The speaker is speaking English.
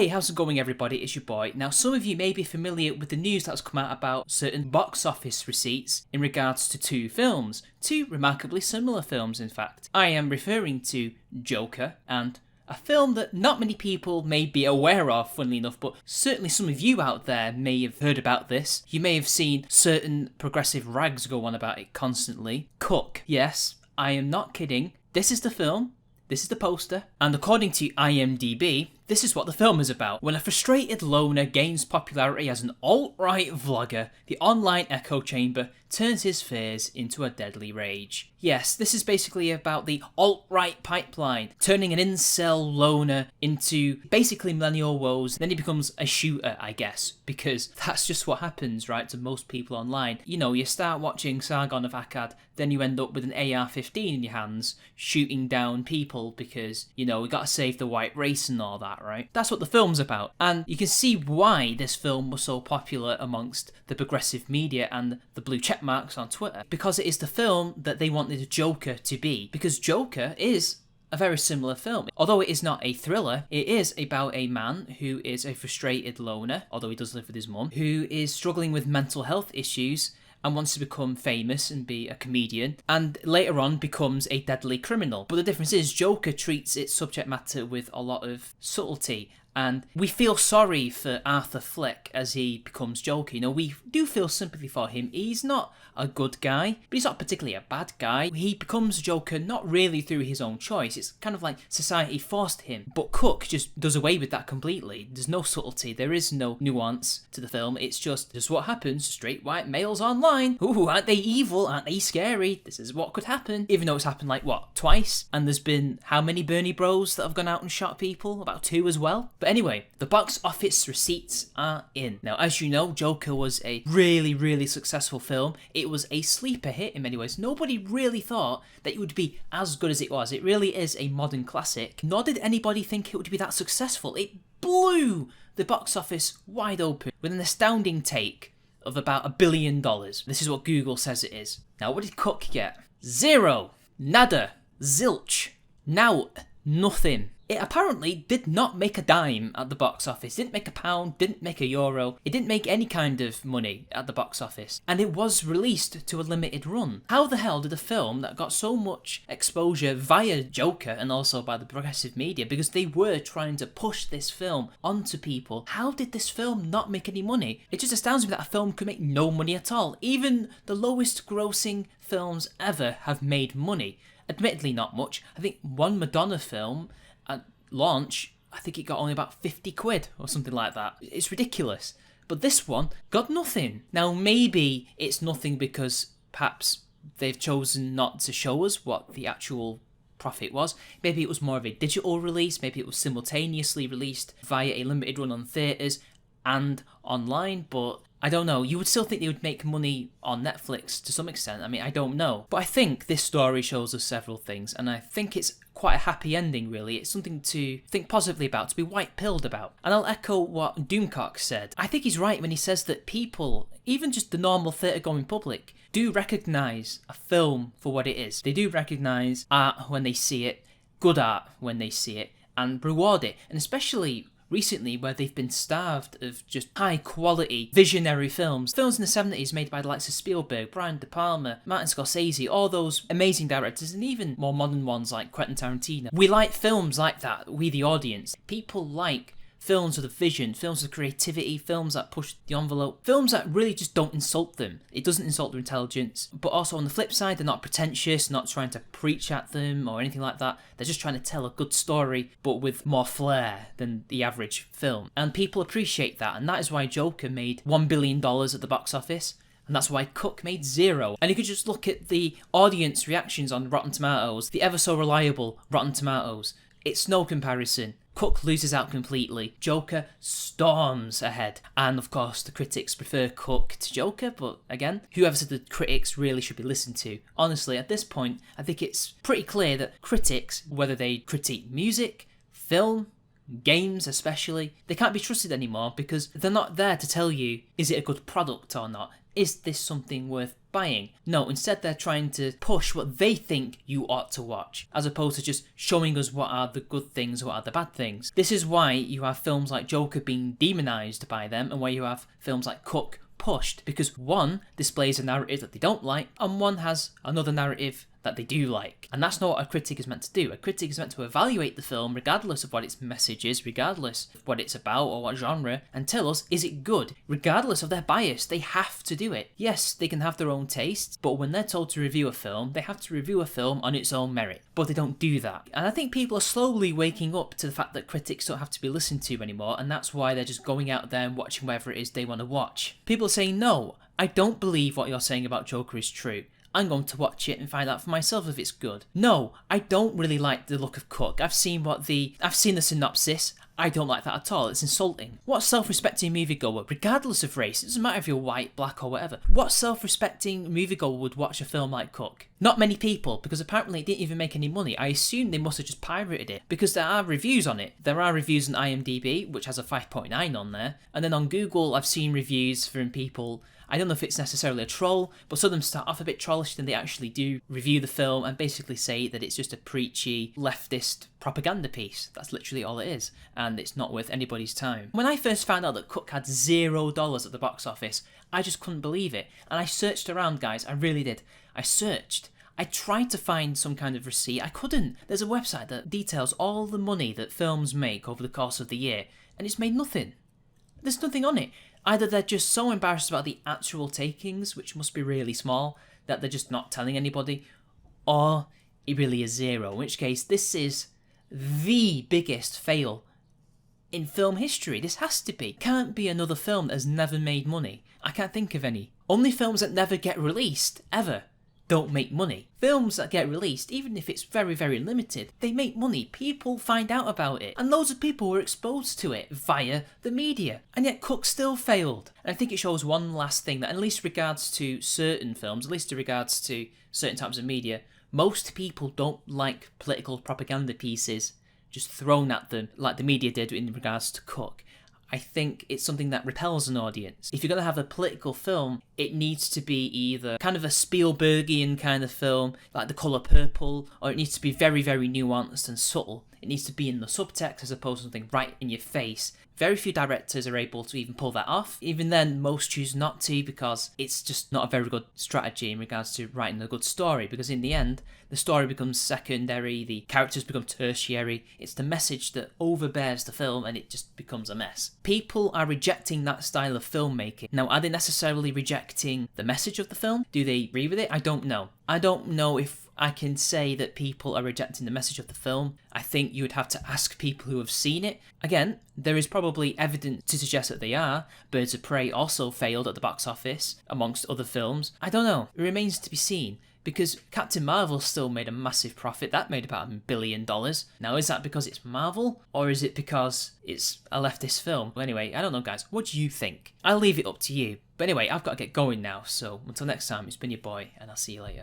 Hey, how's it going everybody? It's your boy. Now some of you may be familiar with the news that's come out about certain box office receipts in regards to two films. Two remarkably similar films in fact. I am referring to Joker and a film that not many people may be aware of, funnily enough, but certainly some of you out there may have heard about this. You may have seen certain progressive rags go on about it constantly. Cuck. Yes, I am not kidding. This is the film. This is the poster, and according to IMDb, this is what the film is about. When a frustrated loner gains popularity as an alt-right vlogger, the online echo chamber turns his fears into a deadly rage. Yes, this is basically about the alt-right pipeline, turning an incel loner into basically millennial woes. Then he becomes a shooter, I guess, because that's just what happens, right, to most people online. You know, you start watching Sargon of Akkad, then you end up with an AR-15 in your hands, shooting down people because, you know, we gotta save the white race and all that, right? That's what the film's about. And you can see why this film was so popular amongst the progressive media and the blue check marks on Twitter. Because it is the film that they wanted Joker to be. Because Joker is a very similar film. Although it is not a thriller, it is about a man who is a frustrated loner, although he does live with his mum, who is struggling with mental health issues and wants to become famous and be a comedian, and later on becomes a deadly criminal. But the difference is Joker treats its subject matter with a lot of subtlety, and we feel sorry for Arthur Fleck as he becomes Joker. You know, we do feel sympathy for him. He's not a good guy, but he's not particularly a bad guy. He becomes Joker not really through his own choice. It's kind of like society forced him. But Cuck just does away with that completely. There's no subtlety. There is no nuance to the film. It's just what happens. Straight white males online. Ooh, aren't they evil? Aren't they scary? This is what could happen. Even though it's happened like, what, twice? And there's been how many Bernie bros that have gone out and shot people? About 2 as well. But anyway, the box office receipts are in. Now, as you know, Joker was a really, really successful film. It was a sleeper hit in many ways. Nobody really thought that it would be as good as it was. It really is a modern classic. Nor did anybody think it would be that successful. It blew the box office wide open with an astounding take of about $1 billion. This is what Google says it is. Now, what did Cuck get? 0. Nada. Zilch. Nout. Nothing. It apparently did not make a dime at the box office. Didn't make a pound, didn't make a euro. It didn't make any kind of money at the box office. And it was released to a limited run. How the hell did a film that got so much exposure via Joker and also by the progressive media, because they were trying to push this film onto people, how did this film not make any money? It just astounds me that a film could make no money at all. Even the lowest grossing films ever have made money. Admittedly not much. I think one Madonna film at launch, I think it got only about 50 quid or something like that. It's ridiculous. But this one got nothing. Now maybe it's nothing because perhaps they've chosen not to show us what the actual profit was. Maybe it was more of a digital release. Maybe it was simultaneously released via a limited run on theatres and online, but I don't know. You would still think they would make money on Netflix to some extent. I mean, I don't know. But I think this story shows us several things, and I think it's quite a happy ending, really. It's something to think positively about, to be white-pilled about. And I'll echo what Doomcock said. I think he's right when he says that people, even just the normal theatre-going public, do recognise a film for what it is. They do recognise art when they see it, good art when they see it, and reward it. And especially recently, where they've been starved of just high-quality, visionary films. Films in the 70s made by the likes of Spielberg, Brian De Palma, Martin Scorsese, all those amazing directors, and even more modern ones like Quentin Tarantino. We like films like that, we the audience. People like films with a vision, films with creativity, films that push the envelope, films that really just don't insult them. It doesn't insult their intelligence, but also on the flip side, they're not pretentious, not trying to preach at them or anything like that. They're just trying to tell a good story, but with more flair than the average film. And people appreciate that, and that is why Joker made $1 billion at the box office. And that's why Cuck made 0. And you could just look at the audience reactions on Rotten Tomatoes, the ever so reliable Rotten Tomatoes. It's no comparison. Cuck loses out completely. Joker storms ahead. And of course, the critics prefer Cuck to Joker, but again, whoever said the critics really should be listened to. Honestly, at this point, I think it's pretty clear that critics, whether they critique music, film, games especially, they can't be trusted anymore because they're not there to tell you, is it a good product or not? is this something worth buying? No, instead they're trying to push what they think you ought to watch, as opposed to just showing us what are the good things, what are the bad things. This is why you have films like Joker being demonised by them, and why you have films like Cuck pushed, because one displays a narrative that they don't like, and one has another narrative that they do like. And that's not what a critic is meant to do. A critic is meant to evaluate the film regardless of what its message is, regardless of what it's about or what genre, and tell us, is it good? Regardless of their bias, they have to do it. Yes, they can have their own tastes, but when they're told to review a film, they have to review a film on its own merit. But they don't do that. And I think people are slowly waking up to the fact that critics don't have to be listened to anymore, and that's why they're just going out there and watching whatever it is they want to watch. People are saying, no, I don't believe what you're saying about Joker is true. I'm going to watch it and find out for myself if it's good. No, I don't really like the look of Cuck. I've seen the synopsis. I don't like that at all. It's insulting. What self-respecting moviegoer, regardless of race, it doesn't matter if you're white, black or whatever, what self-respecting moviegoer would watch a film like Cuck? Not many people, because apparently it didn't even make any money. I assume they must have just pirated it, because there are reviews on it. There are reviews on IMDb, which has a 5.9 on there, and then on Google I've seen reviews from people. I don't know if it's necessarily a troll, but some of them start off a bit trollish, then they actually do review the film and basically say that it's just a preachy, leftist propaganda piece. That's literally all it is, and it's not worth anybody's time. When I first found out that Cuck had $0 at the box office, I just couldn't believe it. And I searched around, guys, I really did. I searched. I tried to find some kind of receipt. I couldn't. There's a website that details all the money that films make over the course of the year, and it's made nothing. There's nothing on it. Either they're just so embarrassed about the actual takings, which must be really small, that they're just not telling anybody, or it really is zero, in which case this is the biggest fail in film history. This has to be. Can't be another film that has never made money. I can't think of any. Only films that never get released, ever, don't make money. Films that get released, even if it's very, very limited, they make money. People find out about it. And loads of people were exposed to it via the media. And yet Cuck still failed. And I think it shows one last thing, that at least regards to certain films, at least in regards to certain types of media, most people don't like political propaganda pieces just thrown at them like the media did in regards to Cuck. I think it's something that repels an audience. If you're going to have a political film, it needs to be either kind of a Spielbergian kind of film, like The Colour Purple, or it needs to be very, very nuanced and subtle. It needs to be in the subtext as opposed to something right in your face. Very few directors are able to even pull that off. Even then, most choose not to, because it's just not a very good strategy in regards to writing a good story, because in the end, the story becomes secondary, the characters become tertiary. It's the message that overbears the film, and it just becomes a mess. People are rejecting that style of filmmaking. Now, are they necessarily rejecting the message of the film? Do they agree with it? I don't know. I don't know if I can say that people are rejecting the message of the film. I think you would have to ask people who have seen it. Again, there is probably evidence to suggest that they are. Birds of Prey also failed at the box office, amongst other films. I don't know. It remains to be seen. Because Captain Marvel still made a massive profit. That made about $1 billion. Now, is that because it's Marvel? Or is it because it's a leftist film? Well, anyway, I don't know, guys. What do you think? I'll leave it up to you. But anyway, I've got to get going now. So until next time, it's been your boy, and I'll see you later.